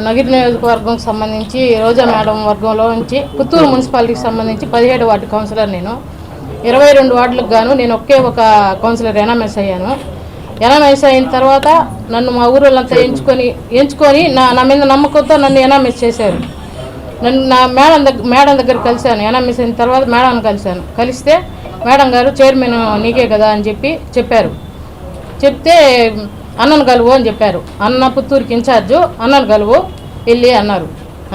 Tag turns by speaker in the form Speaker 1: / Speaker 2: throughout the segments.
Speaker 1: నగిరి నియోజకవర్గం సంబంధించి రోజా మేడం వర్గంలో నుంచి పుత్తూరు మున్సిపాలిటీకి సంబంధించి 17 వార్డు కౌన్సిలర్. నేను 22 వార్డులకు గాను నేను ఒకే ఒక కౌన్సిలర్ ఎనామస్ అయ్యాను. ఎనామస్ అయిన తర్వాత నన్ను మా ఊళ్ళంతా ఎంచుకొని నా మీద నమ్మకంతో నన్ను ఎనామస్ చేశారు. నన్ను నా మేడం దగ్గర కలిశాను. ఎనామస్ అయిన తర్వాత మేడం కలిస్తే మేడం గారు చైర్మన్ నీకే కదా అని చెప్పారు. చెప్తే అన్నను కలువు అని చెప్పారు. అన్న పుత్తూరుకి ఇన్ఛార్జు, అన్నను కలువు వెళ్ళి అన్నారు.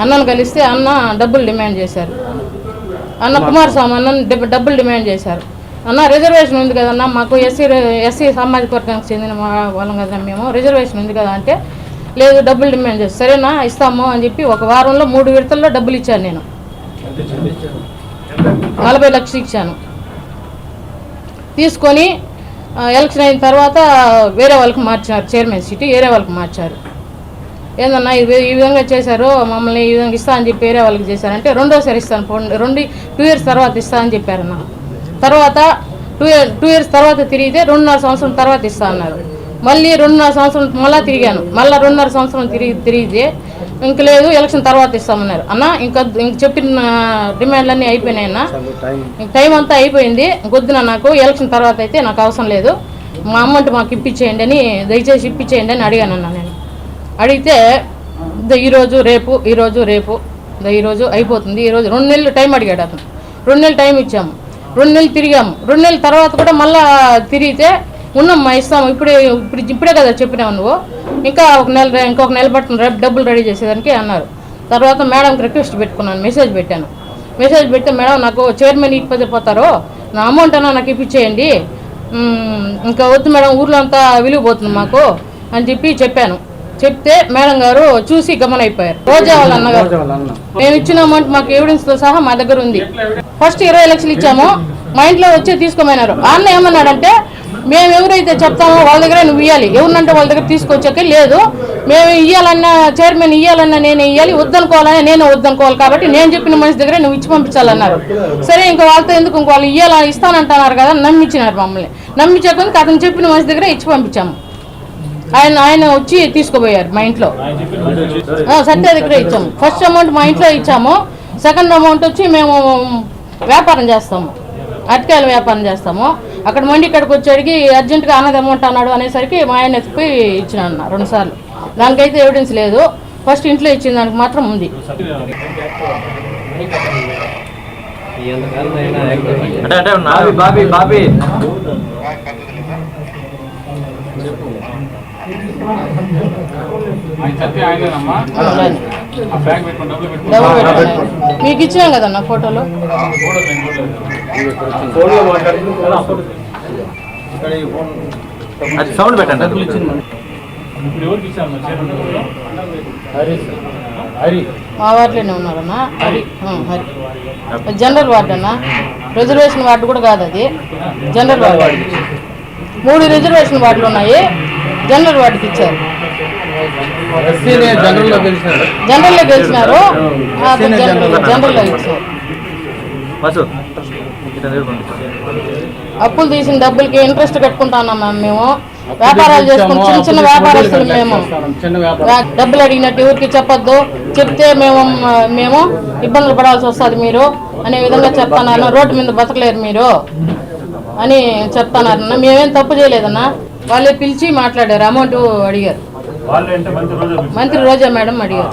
Speaker 1: అన్నను కలిస్తే అన్న డబ్బులు డిమాండ్ చేశారు. అన్న కుమారస్వామి అన్న డబ్బులు డిమాండ్ చేశారు. అన్న రిజర్వేషన్ ఉంది కదన్నా, మాకు ఎస్సీ సామాజిక వర్గానికి చెందిన వాళ్ళం కదా, మేము రిజర్వేషన్ ఉంది కదా అంటే లేదు డబ్బులు డిమాండ్ చేస్తారు. సరేనా ఇస్తాము అని చెప్పి ఒక వారంలో 3 విడతల్లో డబ్బులు ఇచ్చాను. నేను 40 లక్షలు ఇచ్చాను. తీసుకొని ఎలక్షన్ అయిన తర్వాత వేరే వాళ్ళకి మార్చారు. చైర్మన్ సీటు వేరే వాళ్ళకి మార్చారు. ఏందన్నా ఈ విధంగా చేశారు, మమ్మల్ని ఈ విధంగా ఇస్తా అని చెప్పి వేరే వాళ్ళకి చేశారంటే రెండోసారి ఇస్తాను 2 ఇయర్స్ తర్వాత ఇస్తా అని చెప్పారన్న. తర్వాత 2 ఇయర్స్ తర్వాత తిరిగితే 2.5 సంవత్సరం తర్వాత ఇస్తా అన్నారు. మళ్ళీ 2.5 సంవత్సరం మళ్ళీ తిరిగాను. మళ్ళీ 2.5 సంవత్సరం తిరిగితే ఇంక లేదు ఎలక్షన్ తర్వాత ఇస్తామన్నారు. అన్న ఇంక చెప్పిన డిమాండ్లన్నీ అయిపోయినాయి అన్న, ఇంక టైం అంతా అయిపోయింది, వద్దున నాకు ఎలక్షన్ తర్వాత అయితే నాకు అవసరం లేదు, మా అమౌంట్ మాకు ఇప్పించేయండి అని, దయచేసి ఇప్పించేయండి అని అడిగానన్నా. నేను అడిగితే ఈరోజు రేపు ఈరోజు అయిపోతుంది, ఈరోజు 2 నెలలు టైం అడిగాడు అతను. 2 నెలలు టైం ఇచ్చాము, 2 నెలలు తిరిగాము. 2 నెలల తర్వాత కూడా మళ్ళీ తిరిగితే ఉన్నామ్మా ఇస్తాము, ఇప్పుడే కదా చెప్పినావు నువ్వు, ఇంకొక నెల పట్టుకుని డబ్బులు రెడీ చేసేదానికి అన్నారు. తర్వాత మేడంకి రిక్వెస్ట్ పెట్టుకున్నాను, మెసేజ్ పెడితే మేడం నాకు చైర్మన్ ఇచ్చిపోతారు, నా అమౌంట్ అన్నా నాకు ఇప్పించేయండి, ఇంకా వద్దు మేడం ఊర్లో అంతా విలువపోతుంది మాకు అని చెప్పాను. చెప్తే మేడం గారు చూసి గమనైపోయారు. రోజా వాళ్ళ అన్నగారు మేము ఇచ్చిన అమౌంట్ మాకు ఎవిడెన్స్తో సహా మా దగ్గర ఉంది. ఫస్ట్ 20 లక్షలు ఇచ్చాము, మా ఇంట్లో వచ్చే తీసుకోమన్నారు. అన్న ఏమన్నాడంటే మేము ఎవరైతే చెప్తామో వాళ్ళ దగ్గర నువ్వు ఇవ్వాలి, ఎవరినంటే వాళ్ళ దగ్గర తీసుకొచ్చాక లేదు, మేము ఇవ్వాలన్నా చైర్మన్ ఇవ్వాలన్నా నేనే ఇవ్వాలి, వద్దనుకోవాలన్నా నేనే వద్దనుకోవాలి, కాబట్టి నేను చెప్పిన మనిషి దగ్గర నువ్వు ఇచ్చి పంపించాలన్నారు. సరే ఇంకా వాళ్ళతో ఎందుకు వాళ్ళు ఇస్తానంటున్నారు కదా నమ్మించినారు. మమ్మల్ని నమ్మించాక అతను చెప్పిన మనిషి దగ్గర ఇచ్చి పంపించాము. ఆయన వచ్చి తీసుకుపోయారు మా ఇంట్లో. సత్య దగ్గర ఇచ్చాము. ఫస్ట్ అమౌంట్ మా ఇంట్లో ఇచ్చాము, సెకండ్ అమౌంట్ వచ్చి మేము వ్యాపారం చేస్తాము, అరటికాయల వ్యాపారం చేస్తాము. అక్కడ మండి ఇక్కడికి వచ్చి అడిగి అర్జెంటుగా అన్నది అమౌంట్ అన్నాడు అనేసరికి మా ఆయన ఎత్తిపోయి ఇచ్చినాను 2 సార్లు. దానికైతే ఎవిడెన్స్ లేదు, ఫస్ట్ ఇంట్లో ఇచ్చిన దానికి మాత్రం ఉంది. మీకు ఇచ్చినాం కదన్నా ఫోటోలు.
Speaker 2: సౌండ్ పెట్టండి.
Speaker 1: మా వార్డులోనే ఉన్నారన్నా. హరి జనరల్ వార్డు అన్న, రిజర్వేషన్ వార్డు కూడా కాదు, అది జనరల్ వార్డు. 3 రిజర్వేషన్ వార్డులు ఉన్నాయి, జనరల్ వార్డుకి ఇచ్చారు. జనరల్లో గెలిచినారు, జనరల్లో ఇచ్చారు. అప్పులు తీసిన డబ్బులకి ఇంట్రెస్ట్ కట్టుకుంటున్నాం మేము. వ్యాపారాలు చేసుకుని చిన్న వ్యాపారస్తులు మేము. డబ్బులు అడిగినట్టు ఎవరికి చెప్పొద్దు, చెప్తే మేము ఇబ్బందులు పడాల్సి వస్తుంది మీరు అనే విధంగా చెప్తాను. రోడ్డు మీద బతకలేరు మీరు అని చెప్తానన్న. మేమేం తప్పు చేయలేదన్నా, వాళ్ళే పిలిచి మాట్లాడారు, అమౌంట్ అడిగారు. మంత్రి రోజా మేడం అడిగారు.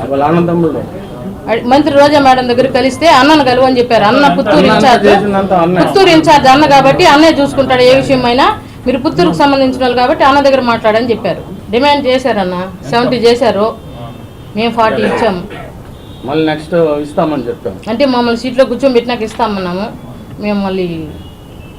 Speaker 1: మంత్రి రోజా మేడం దగ్గర కలిస్తే అన్నను కలువు అని చెప్పారు. అన్న పుత్తూరు ఇన్ఛార్జ్ అన్న కాబట్టి అన్నయ్య చూసుకుంటాడు ఏ విషయమైనా, మీరు పుత్తూరుకు సంబంధించిన వాళ్ళు కాబట్టి అన్న దగ్గర మాట్లాడని చెప్పారు. డిమాండ్ చేశారన్న, 70 చేశారు, మేము 40 ఇచ్చాము.
Speaker 3: మళ్ళీ నెక్స్ట్ ఇస్తామని చెప్పాము,
Speaker 1: అంటే మమ్మల్ని సీట్లో కూర్చోబెట్టినాక ఇస్తామన్నాము. మేము మళ్ళీ